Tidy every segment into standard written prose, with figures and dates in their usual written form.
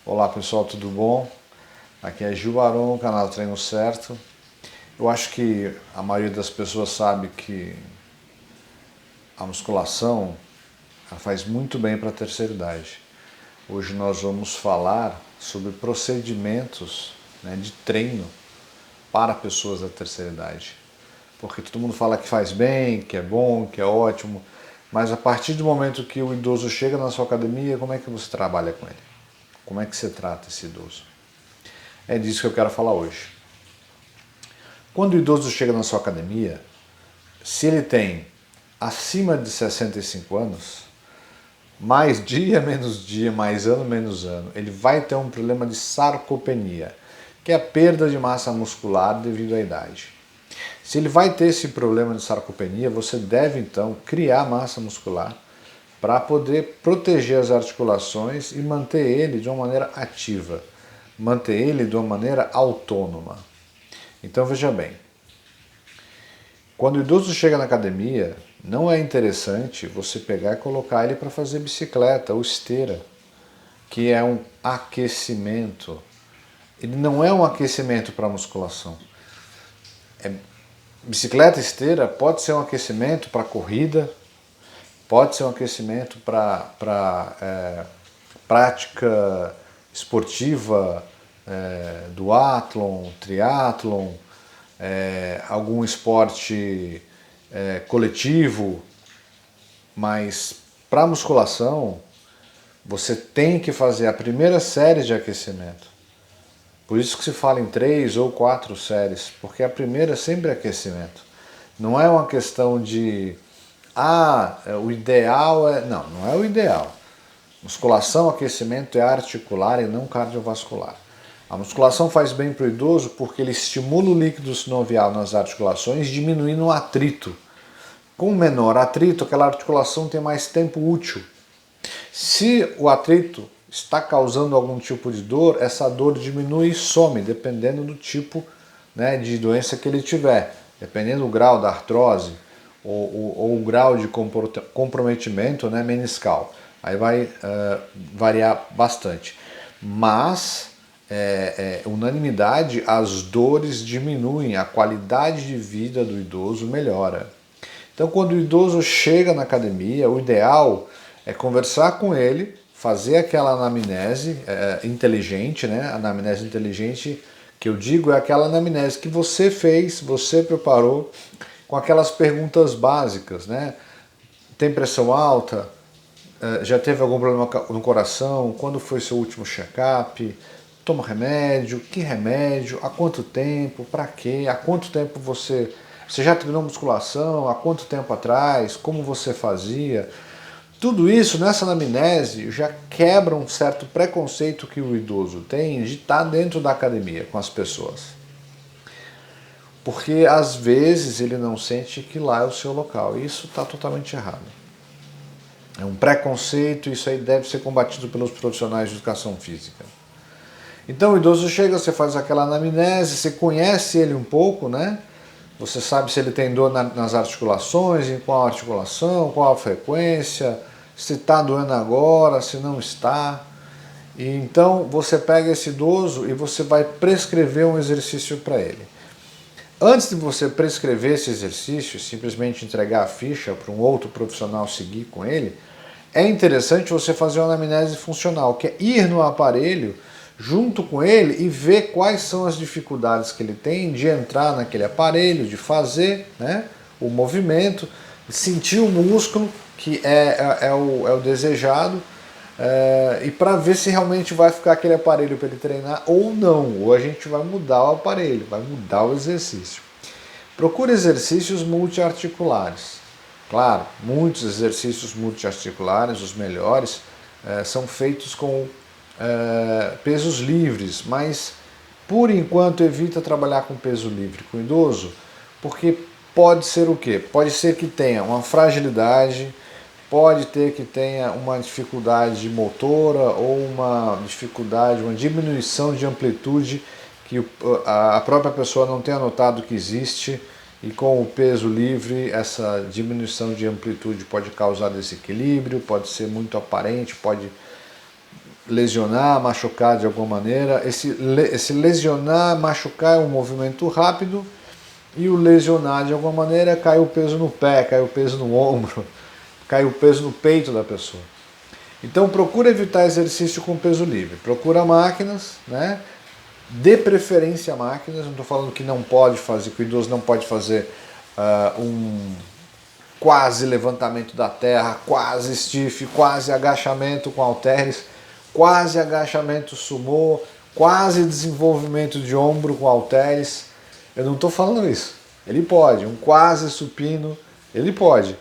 Olá pessoal, tudo bom? Aqui é Gil Baron, canal Treino Certo. Eu acho que a maioria das pessoas sabe que a musculação ela faz muito bem para a terceira idade. Hoje nós vamos falar sobre procedimentos, de treino para pessoas da terceira idade. Porque todo mundo fala que faz bem, que é bom, que é ótimo, mas a partir do momento que o idoso chega na sua academia, como é que você trabalha com ele? Como é que você trata esse idoso? É disso que eu quero falar hoje. Quando o idoso chega na sua academia, se ele tem acima de 65 anos, mais dia menos dia, mais ano menos ano, ele vai ter um problema de sarcopenia, que é a perda de massa muscular devido à idade. Se ele vai ter esse problema de sarcopenia, você deve então criar massa muscular para poder proteger as articulações e manter ele de uma maneira ativa, manter ele de uma maneira autônoma. Então veja bem, quando o idoso chega na academia, não é interessante você pegar e colocar ele para fazer bicicleta ou esteira, que é um aquecimento. Ele não é um aquecimento para musculação. Bicicleta, esteira pode ser um aquecimento para corrida, pode ser um aquecimento para prática esportiva, duatlon, triatlon, algum esporte coletivo, mas para musculação você tem que fazer a primeira série de aquecimento. Por isso que se fala em 3 ou 4 séries, porque a primeira sempre é aquecimento. Não é uma questão de o ideal é. Não, não é o ideal. Musculação, aquecimento é articular e não cardiovascular. A musculação faz bem para o idoso porque ele estimula o líquido sinovial nas articulações, diminuindo o atrito. Com menor atrito, aquela articulação tem mais tempo útil. Se o atrito está causando algum tipo de dor, essa dor diminui e some, dependendo do tipo de doença que ele tiver, dependendo do grau da artrose ou o grau de comprometimento meniscal. Aí vai variar bastante. Mas, unanimidade, as dores diminuem, a qualidade de vida do idoso melhora. Então, quando o idoso chega na academia, o ideal é conversar com ele, fazer aquela anamnese inteligente, A anamnese inteligente que eu digo é aquela anamnese que você fez, você preparou, com aquelas perguntas básicas, Tem pressão alta? Já teve algum problema no coração? Quando foi seu último check-up? Toma remédio? Que remédio? Há quanto tempo? Para quê? Há quanto tempo você já treinou musculação? Há quanto tempo atrás? Como você fazia? Tudo isso nessa anamnese já quebra um certo preconceito que o idoso tem de estar dentro da academia com as pessoas. Porque às vezes ele não sente que lá é o seu local. E isso está totalmente errado. É um preconceito, isso aí deve ser combatido pelos profissionais de educação física. Então o idoso chega, você faz aquela anamnese, você conhece ele um pouco, Você sabe se ele tem dor nas articulações, em qual articulação, qual a frequência, se está doendo agora, se não está. E então você pega esse idoso e você vai prescrever um exercício para ele. Antes de você prescrever esse exercício, simplesmente entregar a ficha para um outro profissional seguir com ele, é interessante você fazer uma anamnese funcional, que é ir no aparelho junto com ele e ver quais são as dificuldades que ele tem de entrar naquele aparelho, de fazer o movimento, sentir o músculo, que é o desejado, e para ver se realmente vai ficar aquele aparelho para ele treinar ou não, ou a gente vai mudar o aparelho, vai mudar o exercício. Procure exercícios multiarticulares. Claro, muitos exercícios multiarticulares, os melhores, são feitos com pesos livres, mas por enquanto evita trabalhar com peso livre com o idoso, porque pode ser o quê? Pode ser que tenha uma fragilidade, pode ter que tenha uma dificuldade motora ou uma dificuldade, uma diminuição de amplitude que a própria pessoa não tenha notado que existe, e com o peso livre essa diminuição de amplitude pode causar desequilíbrio, pode ser muito aparente, pode lesionar, machucar de alguma maneira. Esse lesionar, machucar é um movimento rápido, e o lesionar de alguma maneira é cair o peso no pé, cair o peso no ombro, cair o peso no peito da pessoa. Então procura evitar exercício com peso livre. Procura máquinas, né? De preferência máquinas, não estou falando que não pode fazer, que o idoso não pode fazer um quase levantamento da terra, quase stiff, quase agachamento com halteres, quase agachamento sumô, quase desenvolvimento de ombro com halteres. Eu não estou falando isso. Ele pode, um quase supino, ele pode.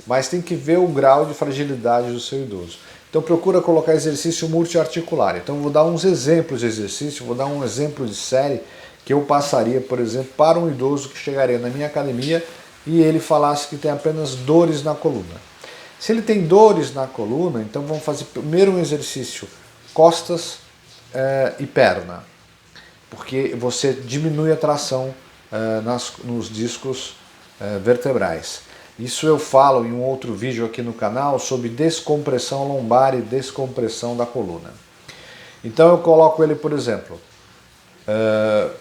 Mas tem que ver o grau de fragilidade do seu idoso. Então procura colocar exercício multiarticular. Então vou dar uns exemplos de exercício, vou dar um exemplo de série que eu passaria, por exemplo, para um idoso que chegaria na minha academia e ele falasse que tem apenas dores na coluna. Se ele tem dores na coluna, então vamos fazer primeiro um exercício costas e perna, porque você diminui a tração nos discos vertebrais. Isso eu falo em um outro vídeo aqui no canal sobre descompressão lombar e descompressão da coluna. Então eu coloco ele, por exemplo,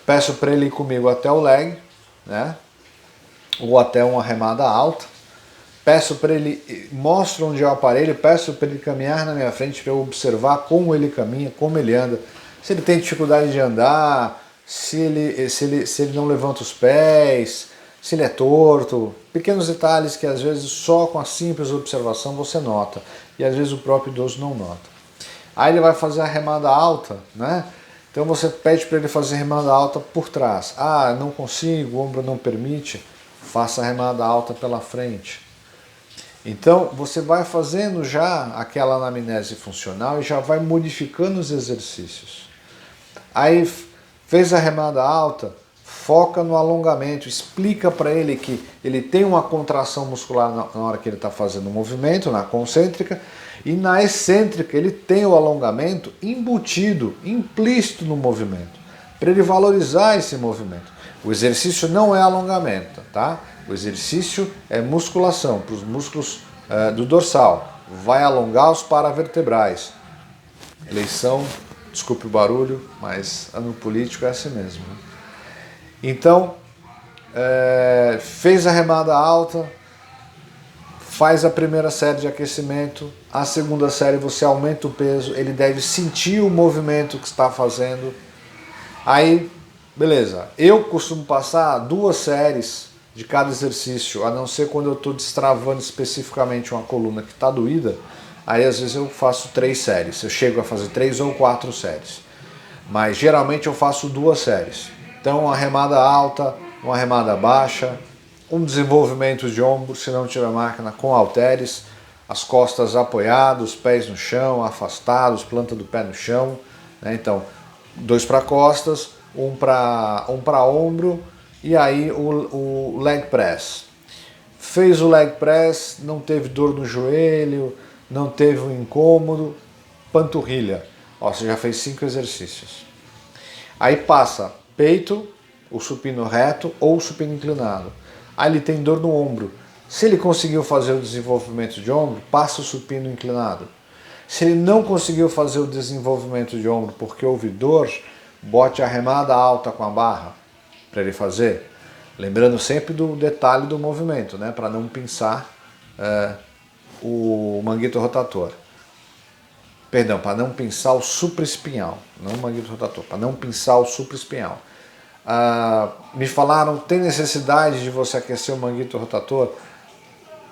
peço para ele ir comigo até o leg, né? Ou até uma remada alta. Peço para ele, mostro onde é o aparelho, peço para ele caminhar na minha frente para eu observar como ele caminha, como ele anda. Se ele tem dificuldade de andar, se ele não levanta os pés, se ele é torto, pequenos detalhes que às vezes só com a simples observação você nota, e às vezes o próprio idoso não nota. Aí ele vai fazer a remada alta, né? Então você pede para ele fazer remada alta por trás. Ah, não consigo, o ombro não permite, faça a remada alta pela frente. Então você vai fazendo já aquela anamnese funcional e já vai modificando os exercícios. Aí fez a remada alta, foca no alongamento, explica para ele que ele tem uma contração muscular na hora que ele está fazendo o movimento, na concêntrica, e na excêntrica ele tem o alongamento embutido, implícito no movimento, para ele valorizar esse movimento. O exercício não é alongamento, tá? O exercício é musculação para os músculos do dorsal, vai alongar os paravertebrais. Eleição, desculpe o barulho, mas ano político é assim mesmo, né? Então, fez a remada alta, faz a primeira série de aquecimento, a segunda série você aumenta o peso, ele deve sentir o movimento que está fazendo. Aí, beleza, eu costumo passar 2 séries de cada exercício, a não ser quando eu estou destravando especificamente uma coluna que está doída, aí às vezes eu faço 3 séries, eu chego a fazer 3 ou 4 séries, mas geralmente eu faço 2 séries. Então uma remada alta, uma remada baixa, um desenvolvimento de ombro, se não tiver máquina, com halteres, as costas apoiadas, os pés no chão, afastados, planta do pé no chão, né? Então 2 para costas, um para ombro, e aí o leg press. Fez o leg press, não teve dor no joelho, não teve um incômodo, panturrilha. Ó, você já fez 5 exercícios. Aí passa peito, o supino reto ou o supino inclinado. Aí ele tem dor no ombro. Se ele conseguiu fazer o desenvolvimento de ombro, passa o supino inclinado. Se ele não conseguiu fazer o desenvolvimento de ombro porque houve dor, bote a remada alta com a barra para ele fazer. Lembrando sempre do detalhe do movimento, né? Para não pinçar o manguito rotator. Perdão, para não pinçar o supraespinhal, não o manguito rotator, para não pinçar o supraespinhal. Me falaram, tem necessidade de você aquecer o manguito rotator?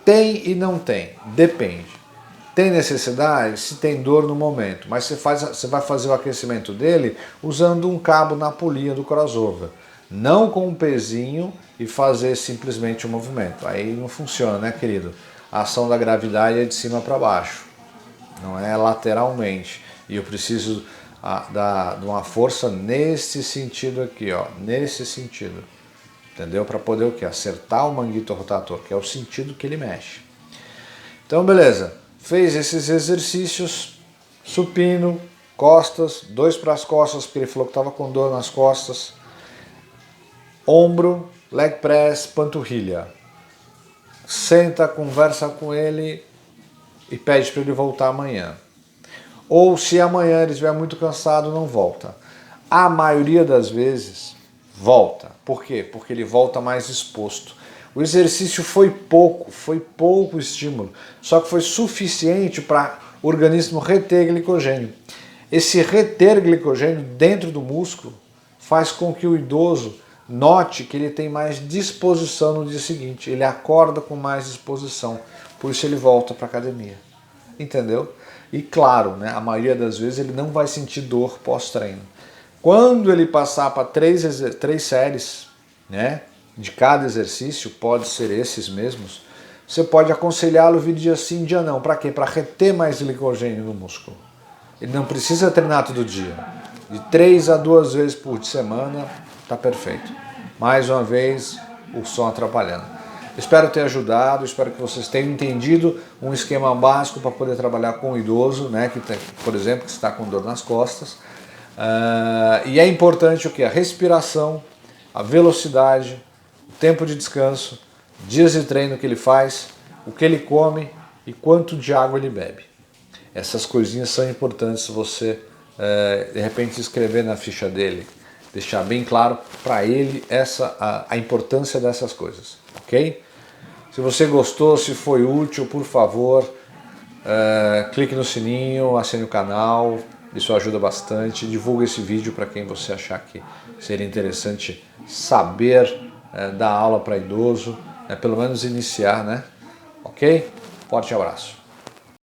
Tem e não tem, depende. Tem necessidade se tem dor no momento, mas você vai fazer o aquecimento dele usando um cabo na polia do crossover, não com um pezinho e fazer simplesmente o movimento. Aí não funciona, né, querido? A ação da gravidade é de cima para baixo, não é lateralmente. E eu preciso de uma força nesse sentido aqui, ó, nesse sentido. Entendeu? Para poder o quê? Acertar o manguito rotator, que é o sentido que ele mexe. Então, beleza. Fez esses exercícios, supino, costas, 2 para as costas, porque ele falou que estava com dor nas costas, ombro, leg press, panturrilha. Senta, conversa com ele e pede para ele voltar amanhã. ou se amanhã ele estiver muito cansado, não volta. A maioria das vezes volta. Por quê? Porque ele volta mais exposto. O exercício foi pouco estímulo, só que foi suficiente para o organismo reter glicogênio. Esse reter glicogênio dentro do músculo faz com que o idoso note que ele tem mais disposição no dia seguinte, ele acorda com mais disposição, por isso ele volta para a academia. Entendeu? E claro, né, a maioria das vezes ele não vai sentir dor pós-treino. Quando ele passar para 3 séries, né, de cada exercício, pode ser esses mesmos, você pode aconselhá-lo vir dia sim, dia não. Para quê? Para reter mais glicogênio no músculo. Ele não precisa treinar todo dia. De 3 a 2 vezes por semana, está perfeito. Mais uma vez, o som atrapalhando. Espero ter ajudado, espero que vocês tenham entendido um esquema básico para poder trabalhar com o idoso, né, que tem, por exemplo, que está com dor nas costas. E é importante o que? A respiração, a velocidade, o tempo de descanso, dias de treino que ele faz, o que ele come e quanto de água ele bebe. Essas coisinhas são importantes você, de repente, escrever na ficha dele, deixar bem claro para ele a importância dessas coisas, ok? Se você gostou, se foi útil, por favor, clique no sininho, assine o canal, isso ajuda bastante. Divulgue esse vídeo para quem você achar que seria interessante saber dar aula para idoso, pelo menos iniciar, né? Ok? Forte abraço.